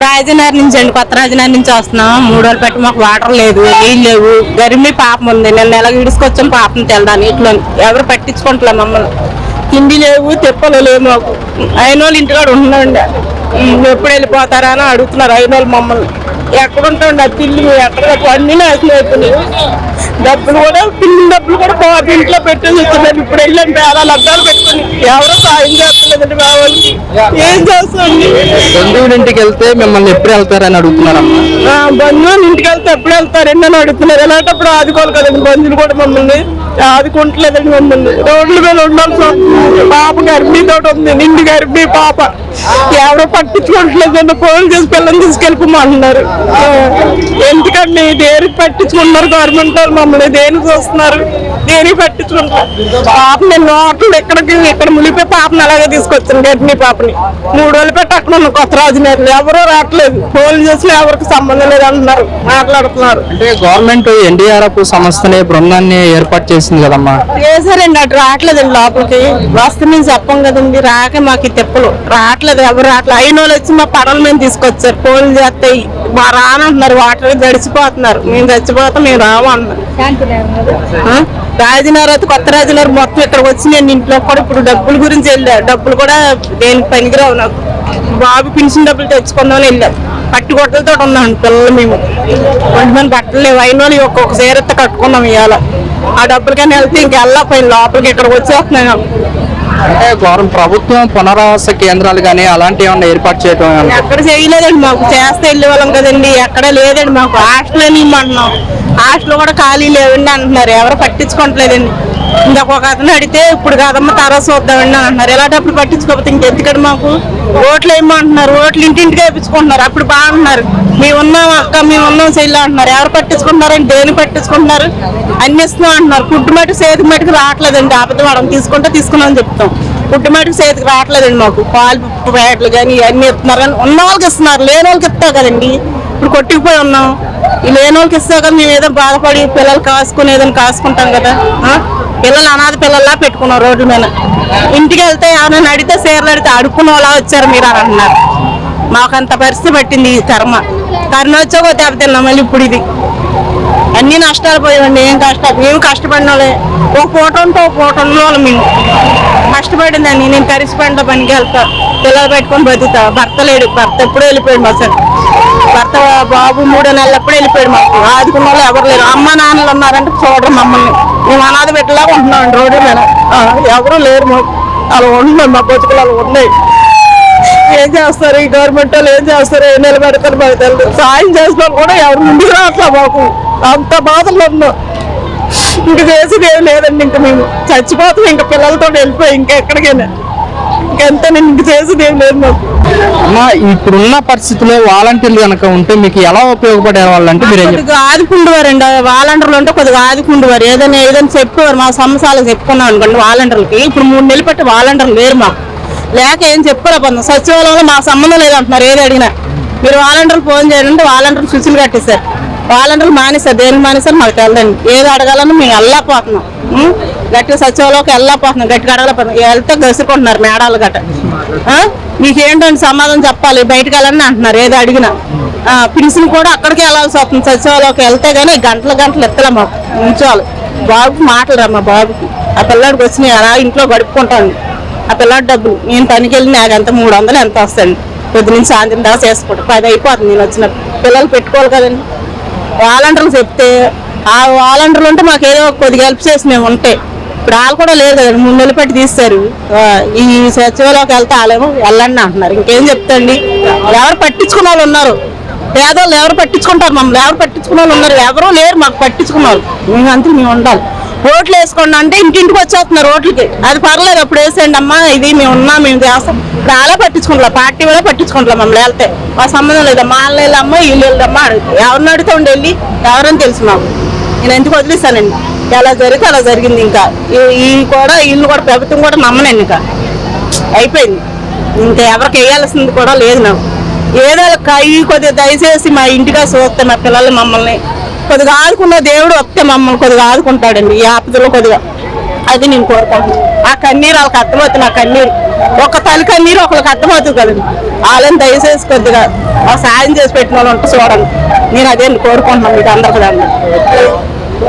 రాజనగర్ నుంచి అండి, కొత్త రాజనగర్ నుంచి వస్తున్నాం. 3 రోజులు పెట్టి మాకు వాటర్ లేదు, నీళ్ళు లేవు, గరిమి పాపం ఉంది. నేను నెలకు ఇడుచుకొచ్చాం పాపం తెలదాని ఇట్లా ఎవరు పట్టించుకుంటలే మమ్మల్ని. తిండి లేవు, తిప్పలు లేవు మాకు. అయిన వాళ్ళు ఇంటికాడ ఉంటుందండి, ఎప్పుడు వెళ్ళిపోతారా అని అడుగుతున్నారు అయిన వాళ్ళు మమ్మల్ని. ఎక్కడుంటాండి ఆ పిల్లు, ఎక్కడ అన్ని నాశనం అవుతున్నాయి. డబ్బులు కూడా పిల్లి డబ్బులు కూడా బాబు ఇంట్లో పెట్టేసి వచ్చిందండి. ఇప్పుడు వెళ్ళండి అలా లబ్ధాలు పెట్టుకుని ఎవరో సాయం చేస్తలేదండి మా వాళ్ళకి. ఏం చేస్తాండి? బంధువుల ఇంటికి వెళ్తే మిమ్మల్ని ఎప్పుడు వెళ్తారని అడుగుతున్నారమ్మా. బంధువులు ఇంటికి వెళ్తే ఎప్పుడు వెళ్తారండి అని అడుగుతున్నారు. ఎలాంటప్పుడు ఆదుకోవాలి కదండి, బంధువులు కూడా మమ్మల్ని ఆదుకుంటలేదండి. మమ్మల్ని రోడ్ల మీద ఉండాల్సి వస్తుంది. పాప గర్భిణీతో ఉంది, నిండు గర్భిణీ పాప. ఎవరో పట్టించుకోవట్లేదండి, ఫోన్ చేసి పిల్లల్ని తీసుకెళ్ళిపోమంటున్నారు. ఎందుకండి దేనికి పట్టించుకుంటున్నారు గవర్నమెంట్ వాళ్ళు? మమ్మల్ని దేనికి చూస్తున్నారు? దేనికి పట్టించుకుంటారు? పాప నేను హోటల్ ఇక్కడ మునిపే పాపని అలాగే తీసుకొచ్చాను, గర్భిణీ పాపని. 3 రోజులు పెట్టి అక్కడ ఉన్న కొత్త రాజనగర్లు ఎవరో రావట్లేదు, ఫోన్ చేసి ఎవరికి సంబంధం లేదు అంటున్నారు, మాట్లాడుతున్నారు. అంటే గవర్నమెంట్ ఎన్డీఆర్ఎఫ్ సంస్థని బృందాన్ని ఏర్పాటు చేసింది కదమ్మా. చేశారండి, అటు రావట్లేదండి లోపలికి. వస్తుందని చెప్పం కదండి, రాక మాకు తిప్పలు రావట్లేదు, ఎవరు రావట్లేదు. అయిన వాళ్ళు వచ్చి మా పడవలు మేము తీసుకొచ్చారు, ఫోన్లు చేస్తాయి మా రానంటున్నారు. వాటర్ గడిచిపోతున్నారు, మేము చచ్చిపోతాం, మేము రాము అన్నారు. రాజనగర్ కొత్త రాజనగర్ మొత్తం ఇక్కడికి వచ్చి నేను ఇంట్లో కూడా ఇప్పుడు డబ్బుల గురించి వెళ్ళాను. డబ్బులు కూడా దేనికి పనికిరావు నాకు. బాబు పెన్షన్ డబ్బులు తెచ్చుకుందామని వెళ్ళాం. పట్టుకొట్టలతో ఉన్నాం పిల్లలు మేము. కొంతమంది బట్టలు లేవు, అయిన వాళ్ళు ఒక్కొక్క చీరత్త కట్టుకున్నాం ఇవాళ. ఆ డబ్బులకైనా వెళ్తే ఇంకెళ్ళకపోయింది లోపలికి, ఇక్కడికి వచ్చేస్తున్నాను. అంటే ప్రభుత్వం పునరావాస కేంద్రాలు కానీ అలాంటివి ఏమన్నా ఏర్పాటు చేయడం? ఎక్కడ చేయలేదండి, మాకు చేస్తే వెళ్ళే వాళ్ళం కదండి. ఎక్కడ లేదండి మాకు. హాస్టల్ అని ఇమ్మంటున్నాం, హాస్టల్ కూడా ఖాళీ లేవండి అంటున్నారు, ఎవరు పట్టించుకోవట్లేదండి. ఇంకొక అతను అడిగితే ఇప్పుడు కాదమ్మా తర్వాత చూద్దామండి అని అంటున్నారు. ఎలాంటప్పుడు పట్టించుకోకపోతే ఇంకెందుకండి మాకు? ఓట్లు వేయమంటున్నారు, ఓట్లు ఇంటింటికి వేయించుకుంటున్నారు. అప్పుడు బాగుంటున్నారు, మేము ఉన్నాం అక్క, మేము ఉన్నాం చెల్లి అంటున్నారు. ఎవరు పట్టించుకుంటున్నారండి? దేని పట్టించుకుంటున్నారు? అన్ని ఇస్తున్నాం అంటున్నారు. పుట్టు మటుకు చేతికి మటుకు రావట్లేదండి. అబద్ధం అడగం తీసుకుంటే తీసుకున్నామని చెప్తాం. పుట్టు మటుకు చేతికి రావట్లేదండి మాకు. పాలు ప్యాకెట్లు కానీ ఇవన్నీ ఇస్తున్నారు, కానీ ఉన్న వాళ్ళకి ఇస్తున్నారు, లేని వాళ్ళకి ఇస్తాం కదండి. ఇప్పుడు కొట్టుకుపోయి ఉన్నాం, ఈ లేని వాళ్ళకి ఇస్తాం కదా. మేము ఏదో బాధపడి పిల్లలు కాసుకుని ఏదైనా కాసుకుంటాం కదా. పిల్లలు అనాథ పిల్లల్లా పెట్టుకున్నాం రోడ్ల మీద. ఇంటికి వెళ్తే ఎవరైనా అడిగితే చీరలు అడిగితే అడుక్కున్న వాళ్ళ వచ్చారు మీరు అని అంటున్నారు. మాకు అంత పరిస్థితి పట్టింది ఈ కర్మ. వచ్చాకో దెబ్బతిన్నాం మళ్ళీ ఇప్పుడు ఇది. అన్ని నష్టాలు పోయామండి. ఏం కష్టాలు? మేము కష్టపడిన వాళ్ళే. ఒక పూట ఉంటే ఒక పూట ఉన్న వాళ్ళు మేము కష్టపడిందండి. నేను కరిసిపండిలో పనికి వెళ్తా, పిల్లలు పెట్టుకొని బతుకుతా. భర్త లేడు, భర్త ఎప్పుడూ వెళ్ళిపోయాడు మా సార్. భర్త బాబు 3 నెలలు ఎప్పుడు వెళ్ళిపోయాడు. మాకు ఆదుకున్న వాళ్ళు ఎవరు లేరు. అమ్మ నాన్నలు ఉన్నారంటే చూడరు మమ్మల్ని. మేము అనాథ పెట్టలాగా ఉంటున్నామండి రోడ్డు మీద. ఎవరు లేరు మాకు. అలా ఉంటున్నాం, మా బతుకులు అలా ఉన్నాయి. ఏం చేస్తారు ఈ గవర్నమెంట్ వాళ్ళు? ఏం చేస్తారు? ఏ నిలబెడతారు మాకు తెలియదు. సాయం చేసిన కూడా ఎవరు ముందుకు రావట్లా మాకు. అంత బాధలు ఉన్నాం. ఇంక చేసేది ఏం లేదండి. ఇంకా మేము చచ్చిపోతాం, ఇంకా పిల్లలతో వెళ్ళిపోయి ఇంకెక్కడికైనా. ఇంకెంత నేను ఇంక చేసేది ఏం లేదు మాకు. అమ్మా, ఇప్పుడున్న పరిస్థితుల్లో వాలంటీర్లు కనుక ఉంటే మీకు ఎలా ఉపయోగపడే వాళ్ళంటే మీరు కొద్దిగా ఆదుకుండేవారండి. వాలంటీర్లు ఉంటే కొద్దిగా ఆదుకుండేవారు. ఏదైనా చెప్పేవారు. మా సమస్యలు చెప్పుకున్నాం అనుకోండి వాలంటీర్లకి. ఇప్పుడు 3 నెలలు పట్టి వాలంటీర్లు లేరు మాకు. లేక ఏం చెప్పుకోలేకపోతున్నాం. సచివాలయంలో మా సంబంధం లేదంటున్నారు. ఏది అడిగినా మీరు వాలంటీర్లు ఫోన్ చేయండి అంటే వాలంటీర్లు స్విచ్లు కట్టేశారు. వాలంటీర్లు మానేశారు. దేనికి మానేశారు మాకు తెలదండి. ఏది అడగాలని మేము వెళ్ళకపోతున్నాం. గట్టిగా సచివాలయంకి వెళ్ళకపోతున్నాం, గట్టిగా అడగలేకపోతున్నాం. వెళ్తే గసుకుంటున్నారు మేడాలు గట్ట. మీకేంటంటే సమాధానం చెప్పాలి, బయటకు వెళ్ళని అంటున్నారు ఏదో అడిగినా. పిలిచిన కూడా అక్కడికి వెళ్ళాల్సి వస్తుంది. సచివాలయంకి వెళ్తే కానీ గంటలు ఎత్తలే మాకు. ఉంచాలి బాబుకి మాటలు రా. మా బాబుకి ఆ పిల్లాడికి వచ్చినాయి అలా ఇంట్లో గడుపుకుంటాను. ఆ పిల్లాడి డబ్బులు నేను పనికి వెళ్ళి నాకు ఎంత 300 ఎంత వస్తాయండి. పొద్దు నుంచి సాయంత్రం దాకా చేసుకుంటాను. 10 అయిపోతుంది నేను వచ్చిన. పిల్లలు పెట్టుకోవాలి కదండి. వాలంటీర్లు చెప్తే ఆ వాలంటీర్లు ఉంటే మాకు ఏదో కొద్దిగా హెల్ప్ చేసి మేము ఉంటే. ఇప్పుడు వాళ్ళు కూడా లేదు కదండి. 3 నెలలు పెట్టి తీస్తారు. ఈ సచివాలయంకి వెళ్తే వాళ్ళేమో వెళ్ళండి అంటున్నారు. ఇంకేం చెప్తండి? ఎవరు పట్టించుకున్న వాళ్ళు ఉన్నారు? పేదోళ్ళు ఎవరు పట్టించుకుంటారు మమ్మల్ని? ఎవరు పట్టించుకున్న వాళ్ళు ఉన్నారు? ఎవరూ లేరు మాకు పట్టించుకున్న వాళ్ళు. మేము అంతా మేము ఉండాలి. ఓట్లు వేసుకోండి అంటే ఇంటింటికి వచ్చేస్తున్నారు ఓట్లకి. అది పర్లేదు, అప్పుడు వేసేయండి అమ్మా, ఇది మేము ఉన్నాం, మేము చేస్తాం. ఇప్పుడు అలా పట్టించుకుంటా, పార్టీ కూడా పట్టించుకుంటా. మమ్మల్ని వెళ్తే మా సంబంధం లేదా, మా వాళ్ళు వెళ్ళమ్మా వీళ్ళు వెళ్ళమ్మా అడుగుతాం. ఎవరిని అడిగితే ఉండి వెళ్ళి ఎవరని తెలుసు మాకు. నేను ఎందుకు వదిలేస్తానండి? ఎలా జరిగితే అలా జరిగింది. ఇంకా వీళ్ళు కూడా ప్రభుత్వం కూడా నమ్మనండి. ఇంకా అయిపోయింది. ఇంకా ఎవరికి వేయాల్సింది కూడా లేదు నాకు. ఏదో కొద్దిగా దయచేసి మా ఇంటిగా చూస్తే మా పిల్లలు మమ్మల్ని కొద్దిగా ఆదుకున్న దేవుడు వస్తే మమ్మల్ని కొద్దిగా ఆదుకుంటాడండి. ఈ ఆపదలో కొద్దిగా అది నేను కోరుకుంటున్నాను. ఆ కన్నీరు వాళ్ళకి అర్థమవుతుంది. నా కన్నీరు ఒక తల్లి కన్నీరు ఒకరికి అర్థమవుతుంది కదండి. వాళ్ళని దయచేసి కొద్దిగా సాయం చేసి పెట్టిన వాళ్ళు ఉంటే చూడండి. నేను అదే కోరుకుంటున్నాను మీకు అందరికీ.